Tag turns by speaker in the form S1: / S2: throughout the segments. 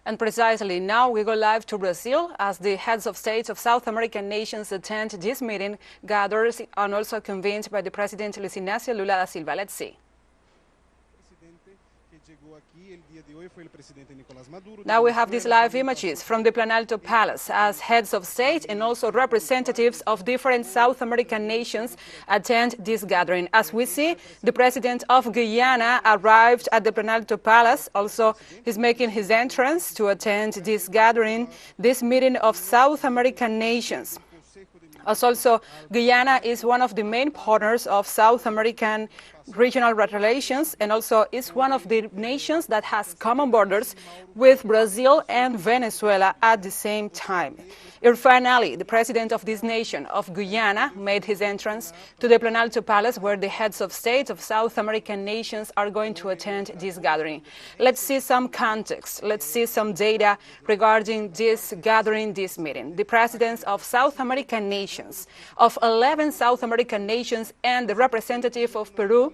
S1: And precisely now we go live to Brazil as the heads of states of South American nations attend this meeting, gathered and also convened by the President Luiz Inácio Lula da Silva. Let's see. Now we have these live images from the Planalto Palace as heads of state and also representatives of different South American nations attend this gathering. As we see, the president of Guyana arrived at the Planalto Palace. Also, he's making his entrance to attend this gathering, this meeting of South American nations. As also, Guyana is one of the main partners of South American regional relations and also is one of the nations that has common borders with Brazil and Venezuela at the same time. Finally, the president of this nation, of Guyana, made his entrance to the Planalto Palace where the heads of state of South American nations are going to attend this gathering. Let's see some context. Let's see some data regarding this gathering, this meeting. The presidents of South American nations, of 11 South American nations and the representative of Peru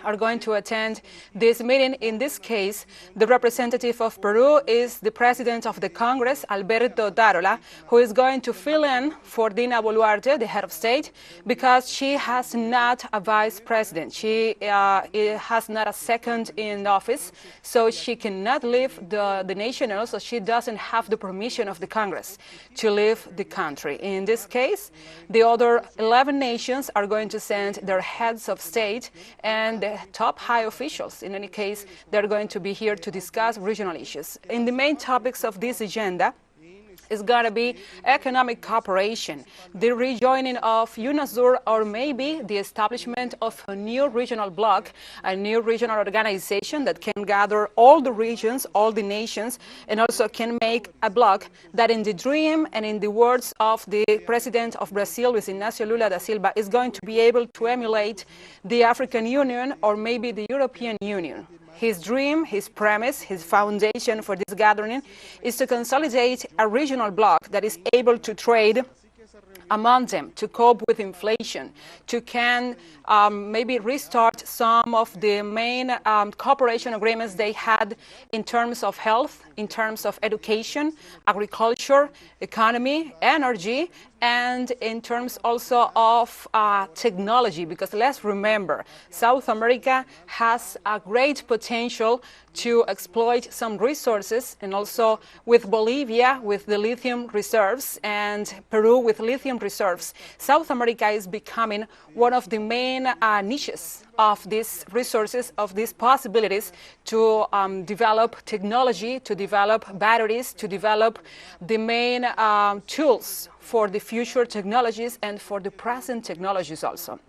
S1: are going to attend this meeting. In this case, the representative of Peru is the president of the Congress, Alberto Darola, who is going to fill in for Dina Boluarte, the head of state, because she has not a vice president. She has not a second in office, so she cannot leave the nation, and also she doesn't have the permission of the Congress to leave the country. In this case, the other 11 nations are going to send their heads of state and the top high officials. In any case, they're going to be here to discuss regional issues. In the main topics of this agenda is going to be economic cooperation, the rejoining of UNASUR, or maybe the establishment of a new regional bloc, a new regional organization that can gather all the regions, all the nations, and also can make a bloc that, in the dream and in the words of the president of Brazil, Luiz Inácio Lula da Silva, is going to be able to emulate the African Union or maybe the European Union. His dream, his premise, his foundation for this gathering is to consolidate a regional bloc that is able to trade among them, to cope with inflation, to can maybe restart some of the main cooperation agreements they had in terms of health, in terms of education, agriculture, economy, energy, and in terms also of technology, because let's remember, South America has a great potential to exploit some resources, and also with Bolivia with the lithium reserves and Peru with lithium reserves, South America is becoming one of the main niches of these resources, of these possibilities to develop technology, to develop batteries, to develop the main tools for the future technologies and for the present technologies also.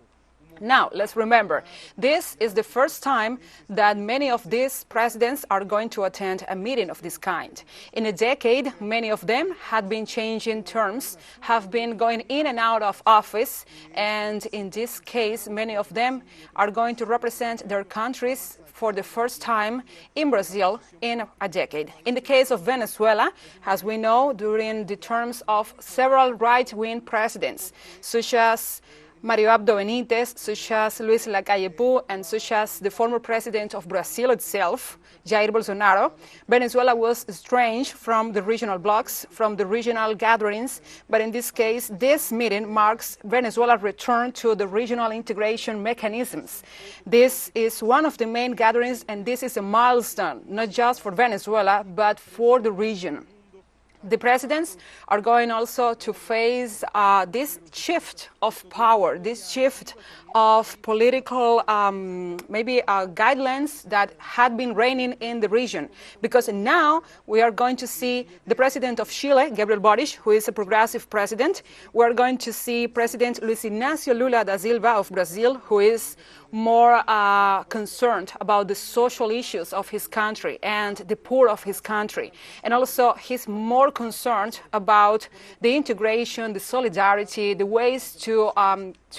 S1: Now, let's remember, this is the first time that many of these presidents are going to attend a meeting of this kind. In a decade, many of them had been changing terms, have been going in and out of office, and in this case, many of them are going to represent their countries for the first time in Brazil in a decade. In the case of Venezuela, as we know, during the terms of several right-wing presidents, such as Mario Abdo Benítez, such as Luiz Lacalle Pou, and such as the former president of Brazil itself, Jair Bolsonaro, Venezuela was estranged from the regional blocs, from the regional gatherings, but in this case, this meeting marks Venezuela's return to the regional integration mechanisms. This is one of the main gatherings, and this is a milestone, not just for Venezuela, but for the region. The presidents are going also to face this shift of power, this shift of political guidelines that had been reigning in the region. Because now we are going to see the president of Chile, Gabriel Boric, who is a progressive president. We are going to see President Luiz Inácio Lula da Silva of Brazil, who is more concerned about the social issues of his country and the poor of his country. And also he's more concerned about the integration, the solidarity, the ways to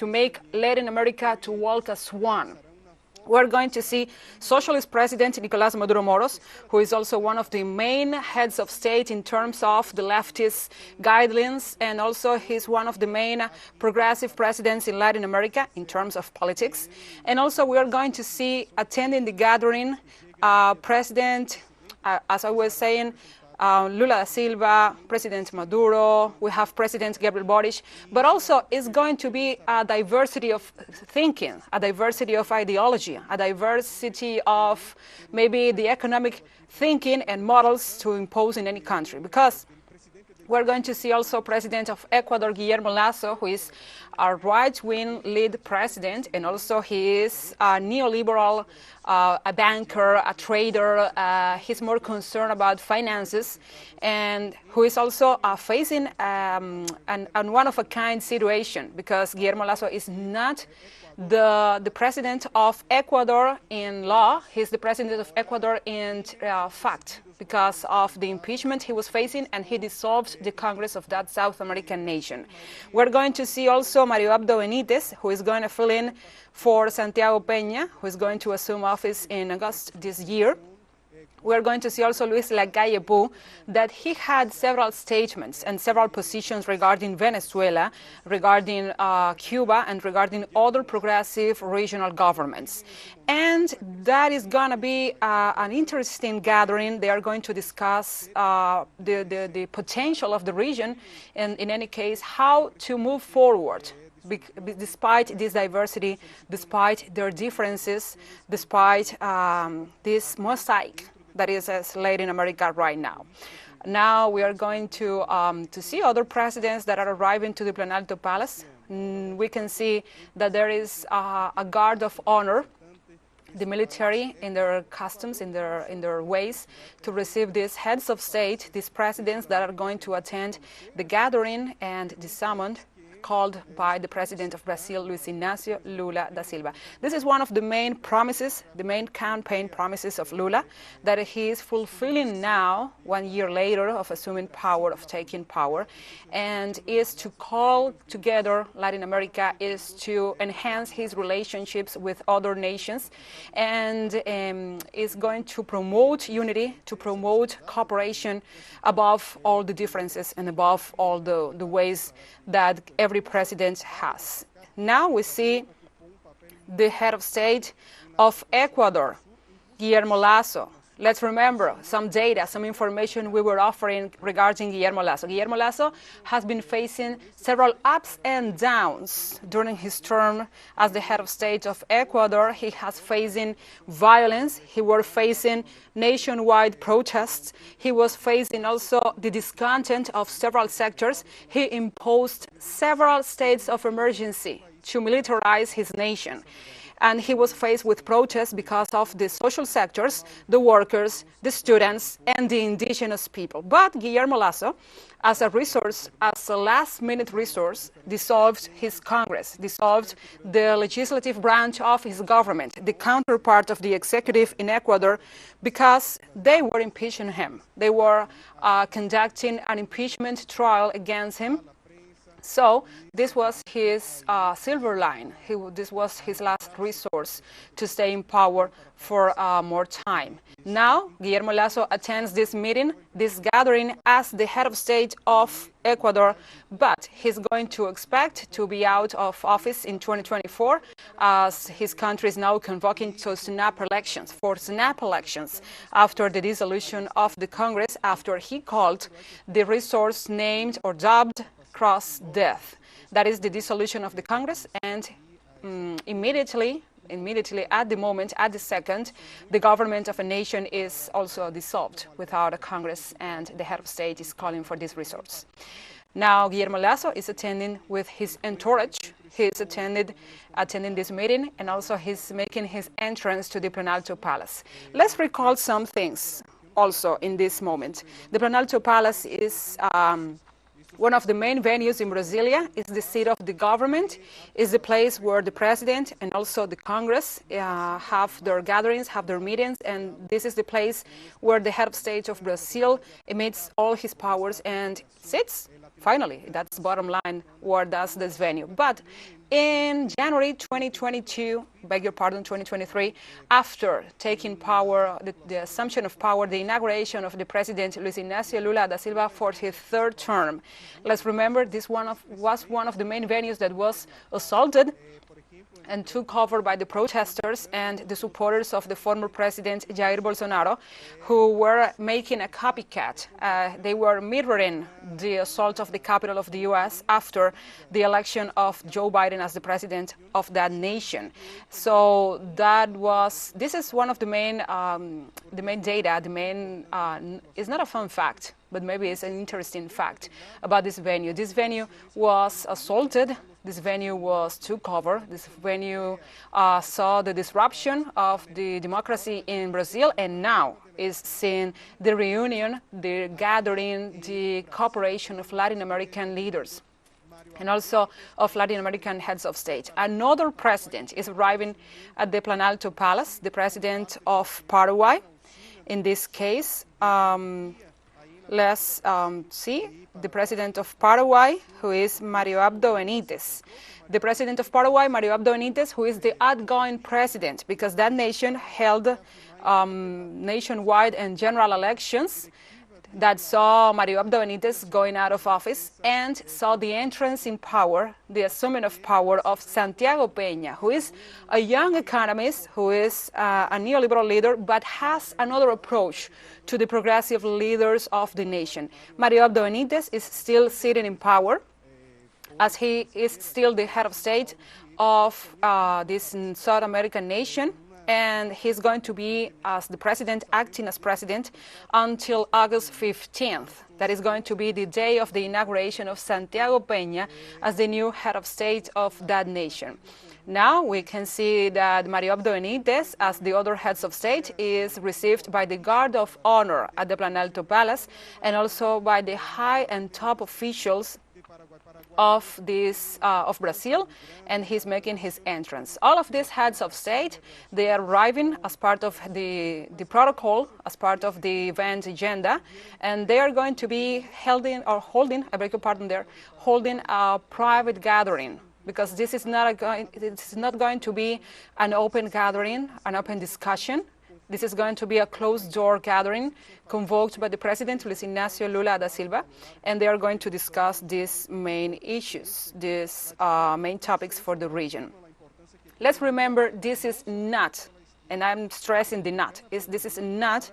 S1: make Latin America to walk as one. We're going to see Socialist President Nicolás Maduro Moros, who is also one of the main heads of state in terms of the leftist guidelines, and also he's one of the main progressive presidents in Latin America in terms of politics. And also we are going to see attending the gathering President, as I was saying, Lula da Silva, President Maduro, we have President Gabriel Boric, but also it's going to be a diversity of thinking, a diversity of ideology, a diversity of maybe the economic thinking and models to impose in any country. Because we're going to see also President of Ecuador, Guillermo Lasso, who is a right-wing lead president, and also he is a neoliberal, a banker, a trader. He's more concerned about finances, and who is also facing an one-of-a-kind situation, because Guillermo Lasso is not the president of Ecuador in law. He's the president of Ecuador in fact, because of the impeachment he was facing, and he dissolved the Congress of that South American nation. We're going to see also Mario Abdo Benitez, who is going to fill in for Santiago Peña, who is going to assume office in August this year. We're going to see also Luiz that he had several statements and several positions regarding Venezuela, regarding Cuba, and regarding other progressive regional governments. And that is going to be an interesting gathering. They are going to discuss the potential of the region, and in any case, how to move forward. Despite this diversity, despite their differences, despite this mosaic that is as Latin America right now. Now we are going to see other presidents that are arriving to the Planalto Palace. We can see that there is a guard of honor, the military in their customs, in their ways to receive these heads of state, these presidents that are going to attend the gathering and the summon called by the president of Brazil, Luiz Inácio Lula da Silva. This is one of the main promises, the main campaign promises of Lula, that he is fulfilling now, 1 year later of assuming power, of taking power, and is to call together Latin America, is to enhance his relationships with other nations, and is going to promote unity, to promote cooperation above all the differences and above all the ways that every president has. Now we see the head of state of Ecuador, Guillermo Lasso. Let's remember some data, some information we were offering regarding Guillermo Lasso. Guillermo Lasso has been facing several ups and downs during his term as the head of state of Ecuador. He has facing violence. He was facing nationwide protests. He was facing also the discontent of several sectors. He imposed several states of emergency to militarize his nation. And he was faced with protests because of the social sectors, the workers, the students, and the indigenous people. But Guillermo Lasso, as a resource, as a last-minute resource, dissolved his Congress, dissolved the legislative branch of his government, the counterpart of the executive in Ecuador, because they were impeaching him. They were conducting an impeachment trial against him. So this was his silver line. This was his last resource to stay in power for more time. Now, Guillermo Lasso attends this meeting, this gathering, as the head of state of Ecuador, but he's going to expect to be out of office in 2024, as his country is now convoking to snap elections, after the dissolution of the Congress, after he called the resource named or dubbed cross death. That is the dissolution of the Congress, and immediately at the moment, at the second, the government of a nation is also dissolved without a Congress, and the head of state is calling for this resource. Now Guillermo Lasso is attending with his entourage. He is attending this meeting, and also he's making his entrance to the Planalto Palace. Let's recall some things also in this moment. The Planalto Palace is one of the main venues in Brasilia, is the seat of the government, is the place where the president and also the Congress have their gatherings, have their meetings, and this is the place where the head of state of Brazil emits all his powers and sits. Finally, that's the bottom line, where does this venue. But in January 2022, 2023, after taking power, the assumption of power, the inauguration of the president, Luiz Inácio Lula da Silva, for his third term. Let's remember, this was one of the main venues that was assaulted and took over by the protesters and the supporters of the former president Jair Bolsonaro, who were making a copycat. They were mirroring the assault of the capital of the US after the election of Joe Biden as the president of that nation. So this is one of the main data, it's not a fun fact, but maybe it's an interesting fact about this venue. This venue was assaulted. This venue was took over. This venue saw the disruption of the democracy in Brazil, and now is seeing the reunion, the gathering, the cooperation of Latin American leaders and also of Latin American heads of state. Another president is arriving at the Planalto Palace, the president of Paraguay. In this case, let's see the president of Paraguay, who is Mario Abdo Benítez. The president of Paraguay, Mario Abdo Benítez, who is the outgoing president, because that nation held nationwide and general elections that saw Mario Abdo Benítez going out of office and saw the entrance in power, the assuming of power of Santiago Peña, who is a young economist, who is a neoliberal leader, but has another approach to the progressive leaders of the nation. Mario Abdo Benítez is still sitting in power, as he is still the head of state of this South American nation, and he's going to be as the president, acting as president, until August 15th. That is going to be the day of the inauguration of Santiago Peña as the new head of state of that nation. Now we can see that Mario Abdo Benítez, as the other heads of state, is received by the Guard of Honor at the Planalto Palace and also by the high and top officials of Brazil, and he's making his entrance. All of these heads of state, they are arriving as part of the protocol, as part of the event agenda, and they are going to be holding a private gathering, because this is not going to be an open gathering, an open discussion. This is going to be a closed-door gathering convoked by the President, Luiz Inácio Lula da Silva, and they are going to discuss these main issues, these main topics for the region. Let's remember, this is not, and I'm stressing the not, this is not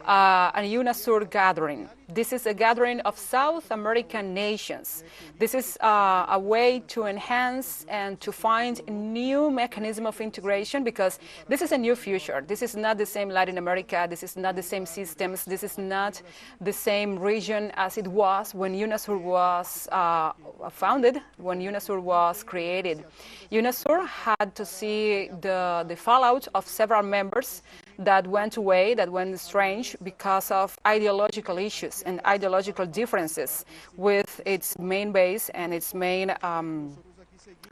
S1: a UNASUR gathering. This is a gathering of South American nations. This is a way to enhance and to find a new mechanism of integration, because this is a new future. This is not the same Latin America. This is not the same systems. This is not the same region as it was when UNASUR was founded, when UNASUR was created. UNASUR had to see the fallout of several members that went away, that went strange because of ideological issues and ideological differences with its main base and its main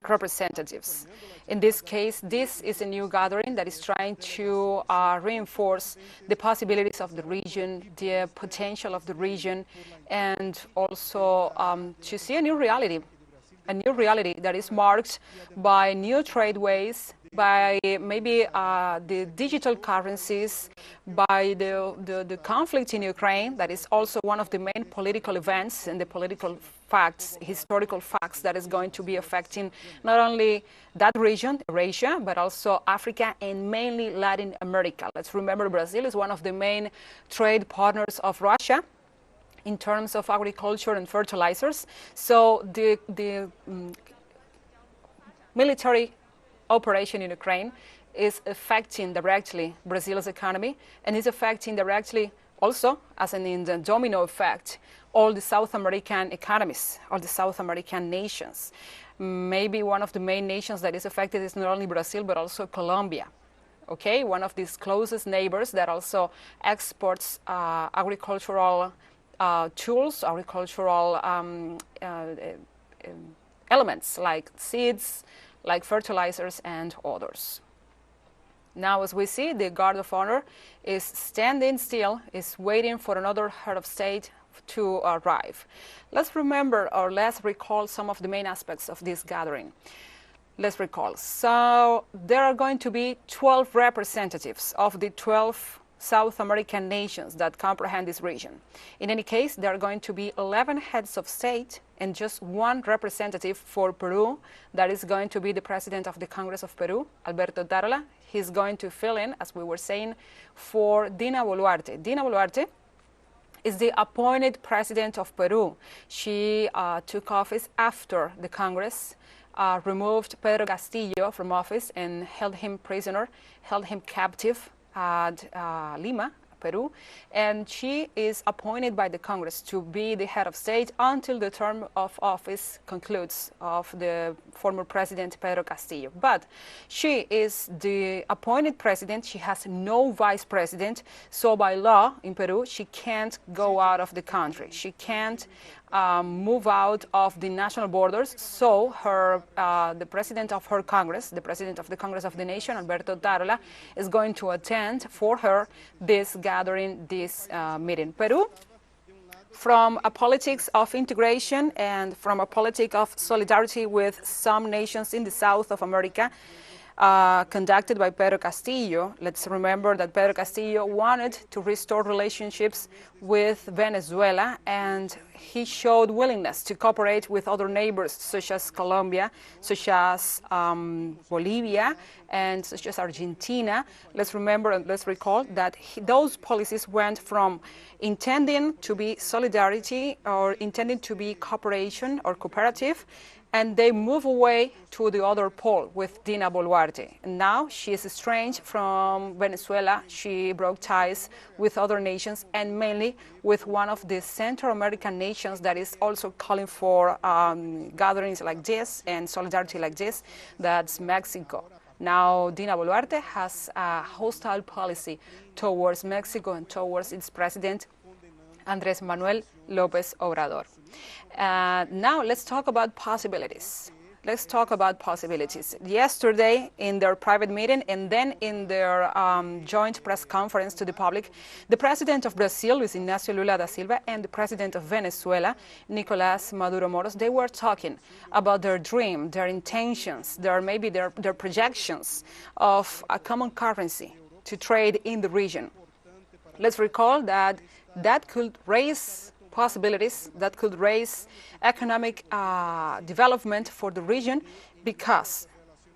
S1: representatives. In this case, this is a new gathering that is trying to reinforce the possibilities of the region, the potential of the region, and also to see a new reality that is marked by new trade ways, by maybe the digital currencies, by the conflict in Ukraine, that is also one of the main political events and the political facts, historical facts, that is going to be affecting not only that region, Eurasia, but also Africa and mainly Latin America. Let's remember, Brazil is one of the main trade partners of Russia in terms of agriculture and fertilizers. So the military operation in Ukraine is affecting directly Brazil's economy, and is affecting directly also, as in the domino effect, all the South American economies, all the South American nations. Maybe one of the main nations that is affected is not only Brazil, but also Colombia. Okay, one of these closest neighbors that also exports agricultural tools, agricultural elements like seeds, like fertilizers and others. Now, as we see, the Guard of Honor is standing still, is waiting for another head of state to arrive. Let's remember, or let's recall some of the main aspects of this gathering. Let's recall. So there are going to be 12 representatives of the 12 South American nations that comprehend this region. In any case, there are going to be 11 heads of state and just one representative for Peru. That is going to be the president of the Congress of Peru, Alberto Tarola. He's going to fill in, as we were saying, for Dina Boluarte. Dina Boluarte is the appointed president of Peru. She took office after the Congress removed Pedro Castillo from office and held him prisoner, held him captive at Lima, Peru, and she is appointed by the Congress to be the head of state until the term of office concludes of the former president Pedro Castillo. But she is the appointed president. She has no vice president, so by law in Peru she can't go out of the country. She can't move out of the national borders. So her, the president of her Congress, the president of the Congress of the Nation, Alberto Tarola, is going to attend for her this gathering, this meeting. Peru, from a politics of integration and from a politic of solidarity with some nations in the south of America, conducted by Pedro Castillo. Let's remember that Pedro Castillo wanted to restore relationships with Venezuela, and he showed willingness to cooperate with other neighbors such as Colombia, such as Bolivia, and such as Argentina. Let's remember and let's recall that those policies went from intending to be solidarity or intending to be cooperation or cooperative, and they move away to the other pole with Dina Boluarte. And now she is estranged from Venezuela. She broke ties with other nations and mainly with one of the Central American nations that is also calling for gatherings like this and solidarity like this, that's Mexico. Now, Dina Boluarte has a hostile policy towards Mexico and towards its president, Andrés Manuel López Obrador. Now let's talk about possibilities. Let's talk about possibilities. Yesterday, in their private meeting and then in their joint press conference to the public, the president of Brazil, Luiz Inácio Lula da Silva, and the president of Venezuela, Nicolás Maduro Moros, they were talking about their dream, their intentions, maybe their projections of a common currency to trade in the region. Let's recall that that could raise possibilities, that could raise economic development for the region, because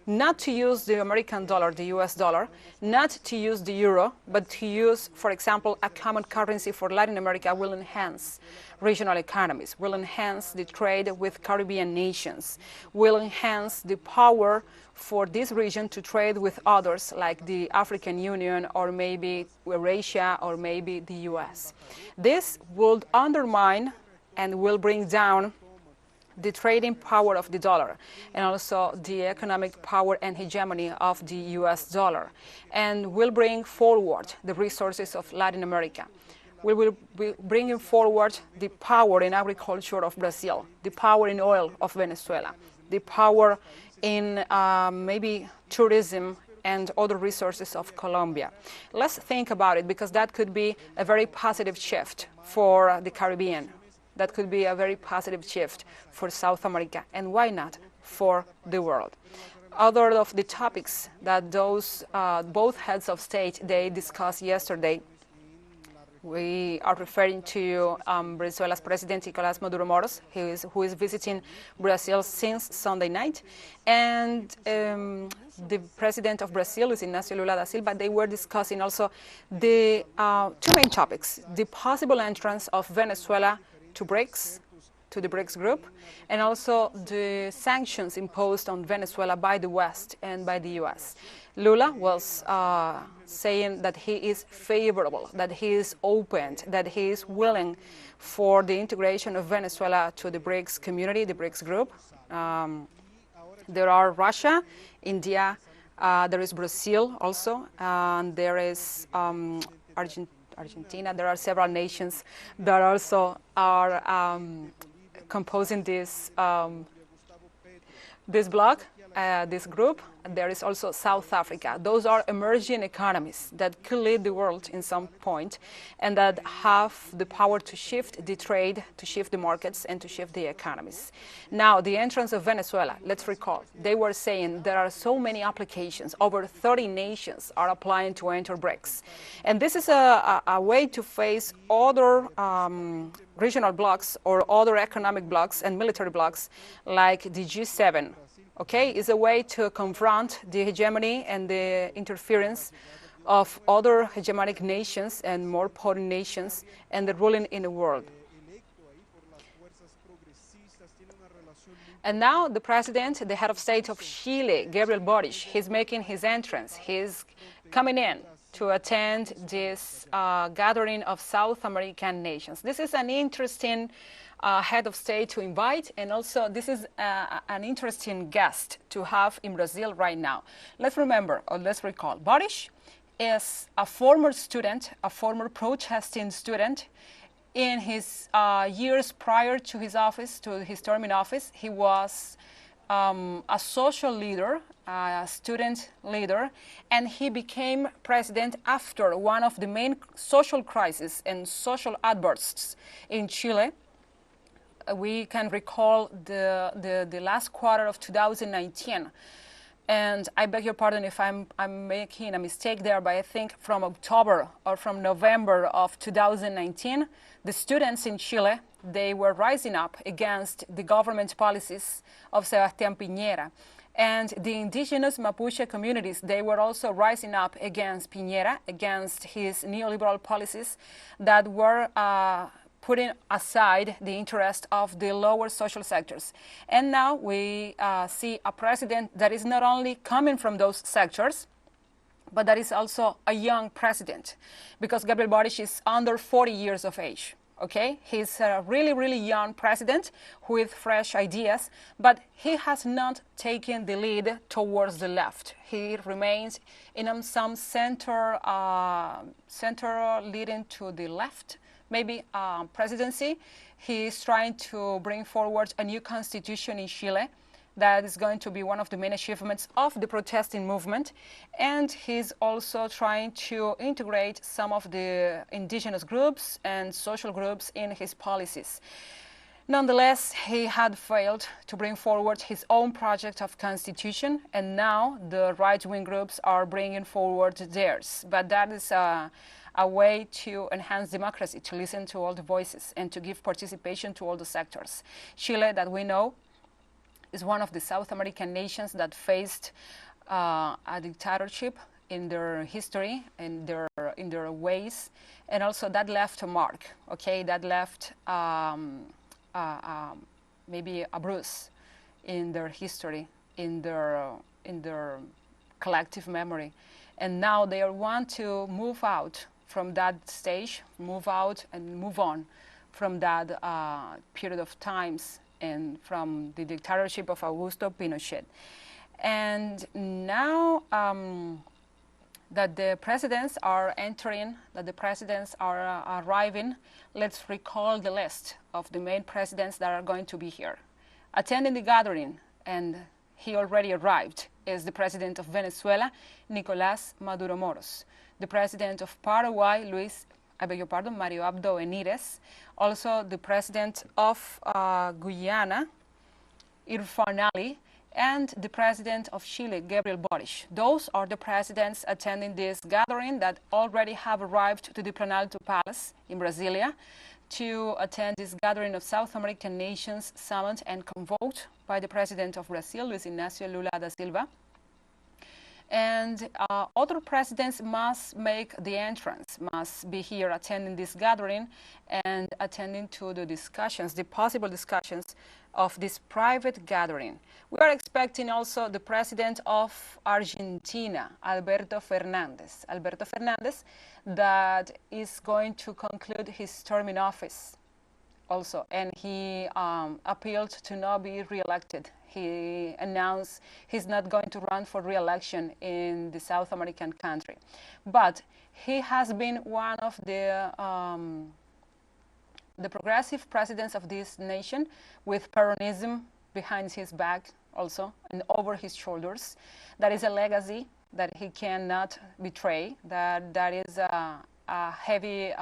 S1: not to use the American dollar, the US dollar, not to use the euro, but to use, for example, a common currency for Latin America will enhance regional economies, will enhance the trade with Caribbean nations, will enhance the power for this region to trade with others like the African Union or maybe Eurasia or maybe the US. This would undermine and will bring down the trading power of the dollar and also the economic power and hegemony of the US dollar, and will bring forward the resources of Latin America. We will be bringing forward the power in agriculture of Brazil, the power in oil of Venezuela, the power in maybe tourism and other resources of Colombia. Let's think about it, because that could be a very positive shift for the Caribbean. That could be a very positive shift for South America, and why not for the world. Other of the topics that those both heads of state they discussed yesterday, we are referring to Venezuela's President Nicolás Maduro Moros, who is visiting Brazil since Sunday night, and the President of Brazil, Luiz Inácio Lula da Silva. They were discussing also the two main topics: the possible entrance of Venezuela to the BRICS group, and also the sanctions imposed on Venezuela by the West and by the US. Lula was saying that he is favorable, that he is open, that he is willing for the integration of Venezuela to the BRICS community, the BRICS group. There are Russia, India, there is Brazil also, and there is Argentina. There are several nations that also are composing this bloc. this group, there is also South Africa. Those are emerging economies that could lead the world in some point and that have the power to shift the trade, to shift the markets, and to shift the economies. Now, the entrance of Venezuela, let's recall, they were saying there are so many applications. Over 30 nations are applying to enter BRICS. And this is a way to face other regional blocs or other economic blocs and military blocs like the G7. Okay, is a way to confront the hegemony and the interference of other hegemonic nations and more potent nations and the ruling in the world. And now the president, the head of state of Chile, Gabriel Boric, he's making his entrance. He's coming in to attend this gathering of South American nations. This is an interesting head of state to invite, and also this is an interesting guest to have in Brazil right now. Let's remember, or let's recall, Boric is a former student, a former protesting student. In his years prior to his office, to his term in office, he was a social leader, a student leader, and he became president after one of the main social crises and social outbursts in Chile. We can recall the last quarter of 2019. And I beg your pardon if I'm making a mistake there, but I think from October or from November of 2019, the students in Chile, they were rising up against the government policies of Sebastián Piñera. And the indigenous Mapuche communities, they were also rising up against Piñera, against his neoliberal policies that were putting aside the interest of the lower social sectors. And now we see a president that is not only coming from those sectors, but that is also a young president, because Gabriel Boric is under 40 years of age. Okay, he's a really, really young president with fresh ideas, but he has not taken the lead towards the left. He remains in some center leading to the left, maybe presidency. He is trying to bring forward a new constitution in Chile that is going to be one of the main achievements of the protesting movement. And he's also trying to integrate some of the indigenous groups and social groups in his policies. Nonetheless, he had failed to bring forward his own project of constitution, and now the right-wing groups are bringing forward theirs. But that is a way to enhance democracy, to listen to all the voices and to give participation to all the sectors. Chile, that we know, is one of the South American nations that faced a dictatorship in their history, in their ways, and also that left a mark. Okay, that left maybe a bruise in their history, in their collective memory, and now they want to move out from that stage, move out and move on from that period of times and from the dictatorship of Augusto Pinochet. And now that the presidents are entering, that the presidents are arriving, let's recall the list of the main presidents that are going to be here. Attending the gathering, and he already arrived, is the president of Venezuela, Nicolás Maduro Moros, the president of Paraguay, Luiz, Mario Abdo Benítez, also the president of Guyana, Irfan Ali, and the president of Chile, Gabriel Boric. Those are the presidents attending this gathering that already have arrived to the Planalto Palace in Brasilia to attend this gathering of South American nations summoned and convoked by the president of Brazil, Luiz Inácio Lula da Silva. And other presidents must make the entrance, must be here attending this gathering and attending to the discussions, the possible discussions of this private gathering. We are expecting also the president of Argentina, Alberto Fernández, that is going to conclude his term in office also, and he appealed to not be re-elected. He announced he's not going to run for re-election in the South American country. But he has been one of the progressive presidents of this nation with Peronism behind his back, also and over his shoulders. That is a legacy that he cannot betray, that is a heavy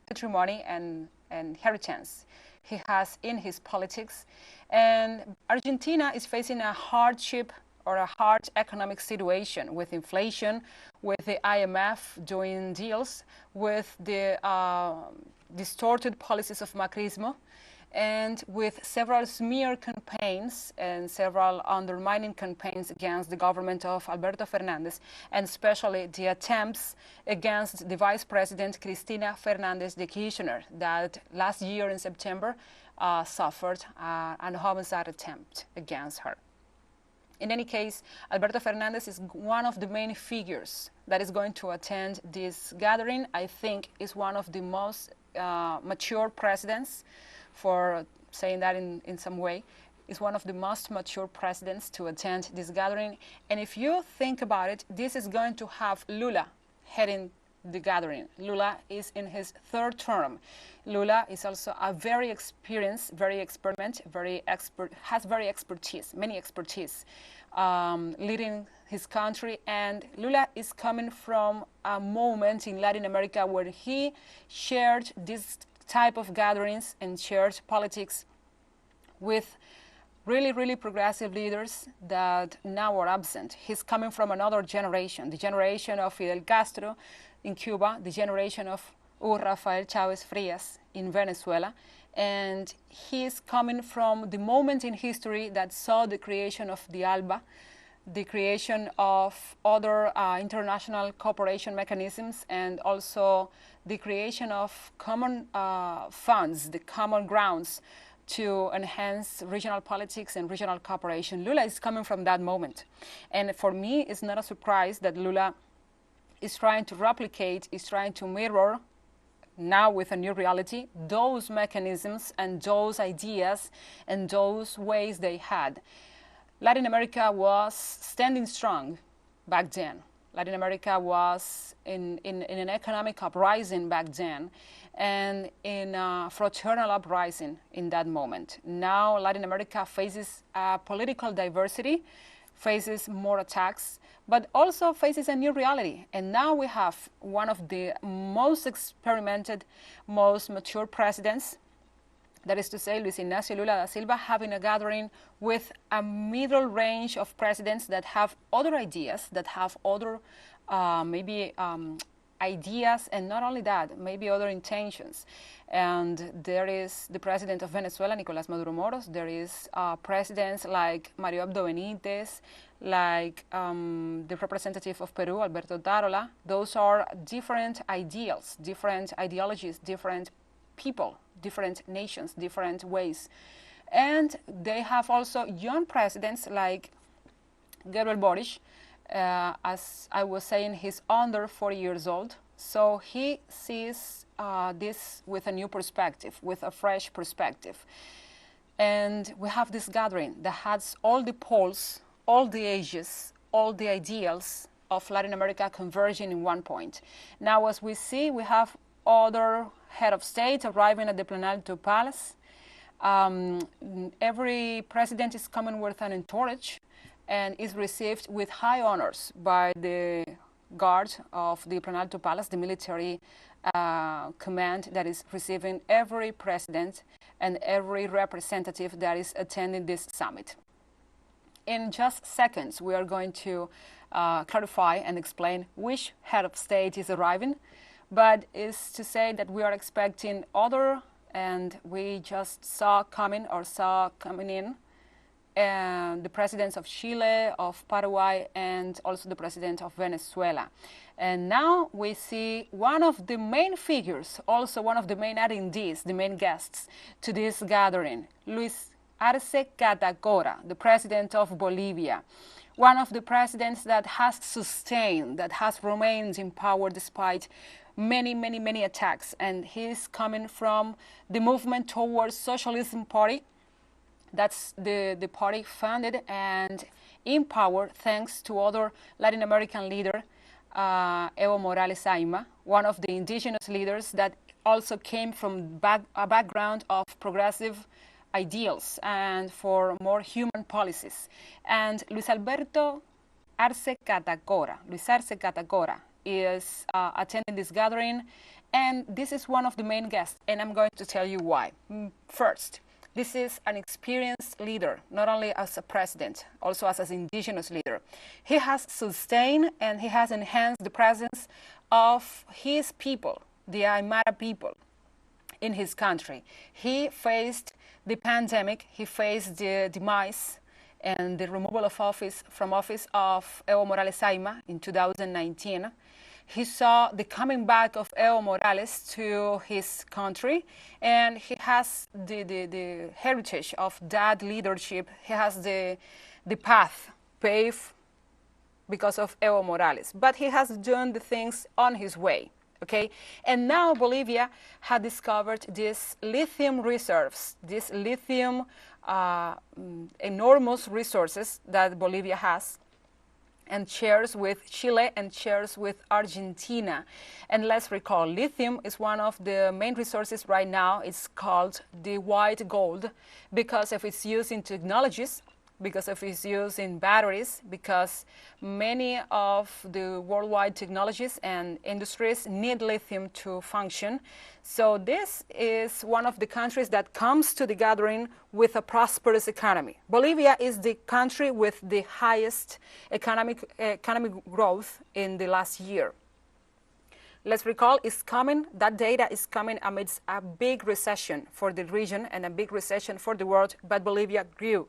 S1: patrimony and inheritance he has in his politics. And Argentina is facing a hardship or a hard economic situation with inflation, with the IMF doing deals, with the distorted policies of Macrismo, and with several smear campaigns and several undermining campaigns against the government of Alberto Fernandez, and especially the attempts against the Vice President Cristina Fernández de Kirchner that last year in September suffered an homicide attempt against her. In any case, Alberto Fernandez is one of the main figures that is going to attend this gathering. I think is one of the most mature presidents, for saying that in some way, is one of the most mature presidents to attend this gathering. And if you think about it, this is going to have Lula heading the gathering. Lula is in his third term. Lula is also a very experienced, very experiment, has many expertise leading his country. And Lula is coming from a moment in Latin America where he shared this type of gatherings and shared politics with really, really progressive leaders that now are absent. He's coming from another generation, the generation of Fidel Castro in Cuba, the generation of Hugo Rafael Chávez Frías in Venezuela, and he's coming from the moment in history that saw the creation of the ALBA, the creation of other international cooperation mechanisms, and also the creation of common funds, the common grounds to enhance regional politics and regional cooperation. Lula is coming from that moment. And for me, it's not a surprise that Lula is trying to replicate, is trying to mirror, now with a new reality, those mechanisms and those ideas and those ways they had. Latin America was standing strong back then. Latin America was in an economic uprising back then, and in a fraternal uprising in that moment. Now Latin America faces political diversity, faces more attacks, but also faces a new reality. And now we have one of the most experimented, most mature presidents, that is to say, Luiz Inácio Lula da Silva, having a gathering with a middle range of presidents that have other ideas, that have other ideas, and not only that, maybe other intentions. And there is the president of Venezuela, Nicolás Maduro Moros. There is presidents like Mario Abdo Benítez, like the representative of Peru, Alberto Tarola. Those are different ideals, different ideologies, different people, different nations, different ways. And they have also young presidents like Gabriel Boric. As I was saying, he's under 40 years old. So he sees this with a new perspective, with a fresh perspective. And we have this gathering that has all the poles, all the ages, all the ideals of Latin America converging in one point. Now, as we see, we have other head of state arriving at the Planalto Palace. Every president is coming with an entourage and is received with high honors by the guard of the Planalto Palace, the military command that is receiving every president and every representative that is attending this summit. In just seconds, we are going to clarify and explain which head of state is arriving, but is to say that we are expecting other, and we just saw coming in the presidents of Chile, of Paraguay, and also the president of Venezuela. And now we see one of the main figures, also one of the main attendees, the main guests to this gathering, Luiz Arce Catacora, the president of Bolivia, one of the presidents that has sustained, that has remained in power despite many attacks. And he's coming from the movement towards Socialism Party. That's the party founded and in power thanks to other Latin American leader, Evo Morales Aima, one of the indigenous leaders that also came from a background of progressive ideals and for more human policies. And Luis Arce Catacora is attending this gathering, and this is one of the main guests, and I'm going to tell you why. First, this is an experienced leader, not only as a president, also as an indigenous leader. He has sustained and he has enhanced the presence of his people, the Aymara people, in his country. He faced the pandemic, he faced the demise and the removal from office of Evo Morales Ayma in 2019. He saw the coming back of Evo Morales to his country, and he has the heritage of that leadership. He has the path paved because of Evo Morales, but he has done the things on his way. Okay, and now Bolivia had discovered these lithium reserves, these lithium enormous resources that Bolivia has, and shares with Chile and shares with Argentina. And let's recall, lithium is one of the main resources right now. It's called the white gold because of its use in technologies, because of its use in batteries, because many of the worldwide technologies and industries need lithium to function. So this is one of the countries that comes to the gathering with a prosperous economy. Bolivia is the country with the highest economic growth in the last year. Let's recall, that data is coming amidst a big recession for the region and a big recession for the world, but Bolivia grew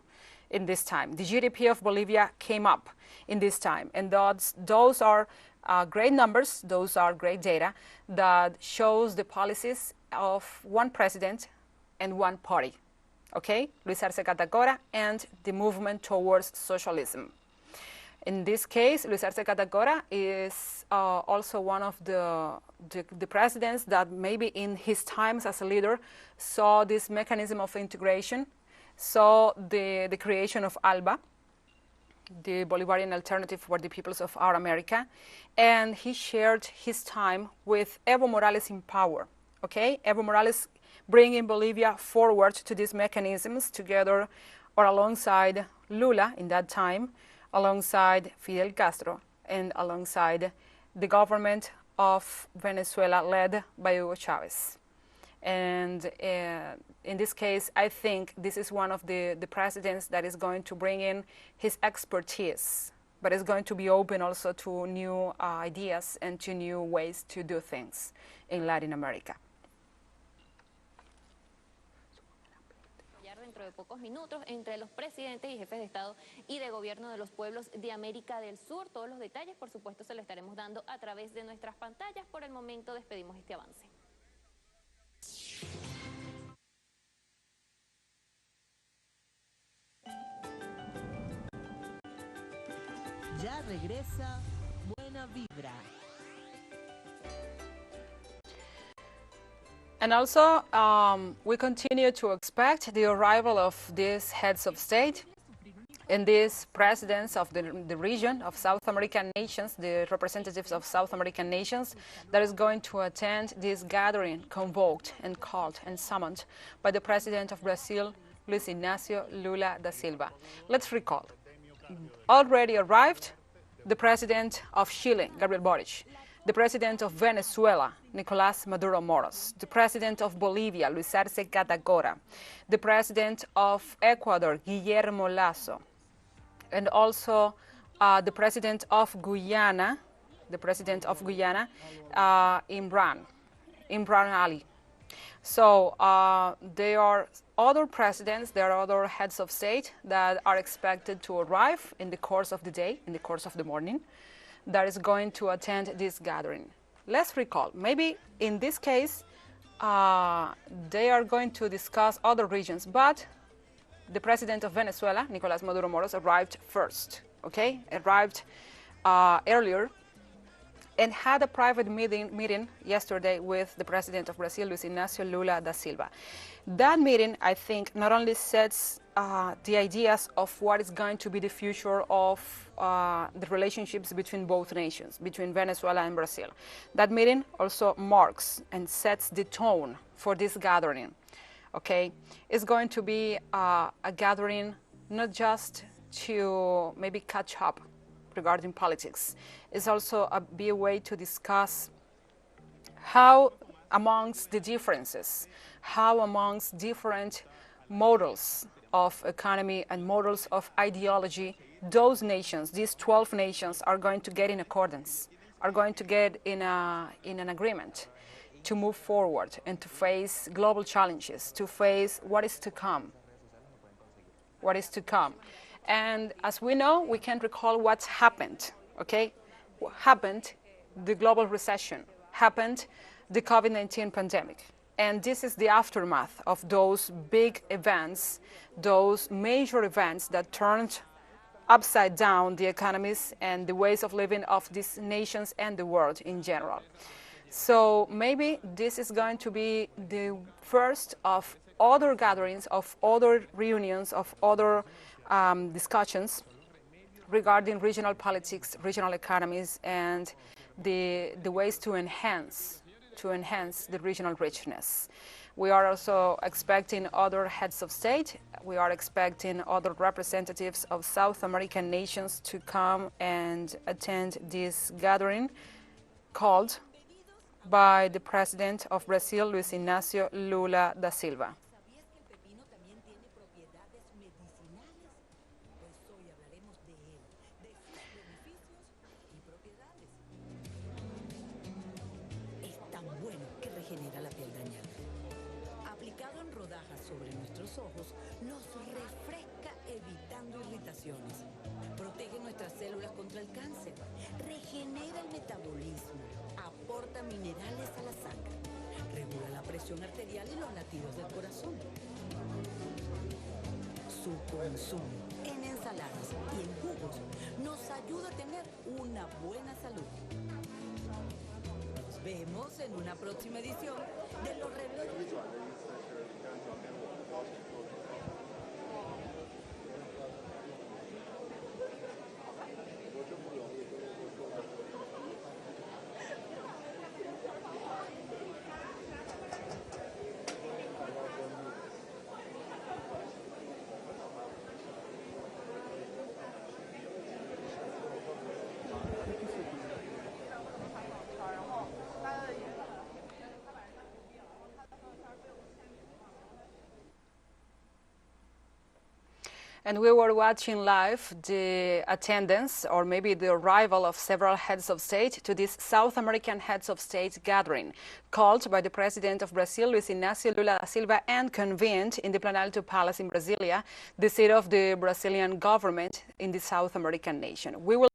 S1: in this time. The GDP of Bolivia came up in this time, and those are great numbers, those are great data that shows the policies of one president and one party, okay? Luis Arce Catacora and the movement towards socialism. In this case, Luis Arce Catacora is also one of the presidents that maybe in his times as a leader saw this mechanism of integration, saw the creation of ALBA, the Bolivarian Alternative for the Peoples of Our America, and he shared his time with Evo Morales in power. Okay, Evo Morales bringing Bolivia forward to these mechanisms together or alongside Lula in that time, alongside Fidel Castro, and alongside the government of Venezuela led by Hugo Chavez. And in this case, I think this is one of the presidents that is going to bring in his expertise, but is going to be open also to new ideas and to new ways to do things in Latin America.
S2: Dentro de pocos minutos, entre los presidentes y jefes de Estado y de Gobierno de los pueblos de América del Sur. Todos los detalles, por supuesto, se lo estaremos dando a través de nuestras pantallas. Por el momento, despedimos este avance.
S3: Ya regresa Buena Vibra.
S1: And also, we continue to expect the arrival of these heads of state and these presidents of the region of South American nations, the representatives of South American nations, that is going to attend this gathering convoked and called and summoned by the president of Brazil, Luiz Inácio Lula da Silva. Let's recall, already arrived the president of Chile, Gabriel Boric, the president of Venezuela, Nicolás Maduro Moros, the president of Bolivia, Luis Arce Catacora, the president of Ecuador, Guillermo Lasso, and also the president of Guyana, Imran Ali. So there are other presidents, there are other heads of state that are expected to arrive in the course of the day, in the course of the morning, that is going to attend this gathering. Let's recall, maybe in this case, they are going to discuss other regions, but the president of Venezuela, Nicolás Maduro Moros, arrived first, okay? Arrived earlier and had a private meeting yesterday with the president of Brazil, Luiz Inácio Lula da Silva. That meeting, I think, not only sets the ideas of what is going to be the future of the relationships between both nations, between Venezuela and Brazil. That meeting also marks and sets the tone for this gathering. Okay, it's going to be a gathering not just to maybe catch up regarding politics. It's also be a way to discuss how amongst the differences, how amongst different models of economy and models of ideology, those nations, these 12 nations, are going to get in accordance, are going to get in an agreement to move forward and to face global challenges, to face what is to come. What is to come. And as we know, we can recall what's happened, okay? What happened, the global recession, happened the COVID-19 pandemic. And this is the aftermath of those big events, those major events that turned upside down the economies and the ways of living of these nations and the world in general. So maybe this is going to be the first of other gatherings, of other reunions, of other discussions regarding regional politics, regional economies, and the ways to enhance the regional richness. We are also expecting other heads of state. We are expecting other representatives of South American nations to come and attend this gathering called by the President of Brazil, Luiz Inácio Lula da Silva.
S3: Sobre nuestros ojos, nos refresca evitando irritaciones, protege nuestras células contra el cáncer, regenera el metabolismo, aporta minerales a la sangre, regula la presión arterial y los latidos del corazón. Su consumo en ensaladas y en jugos nos ayuda a tener una buena salud. Nos vemos en una próxima edición de Los Relojes.
S1: And we were watching live the attendance, or maybe the arrival of several heads of state to this South American heads of state gathering called by the President of Brazil, Luiz Inácio Lula da Silva, and convened in the Planalto Palace in Brasilia, the seat of the Brazilian government in the South American nation. We will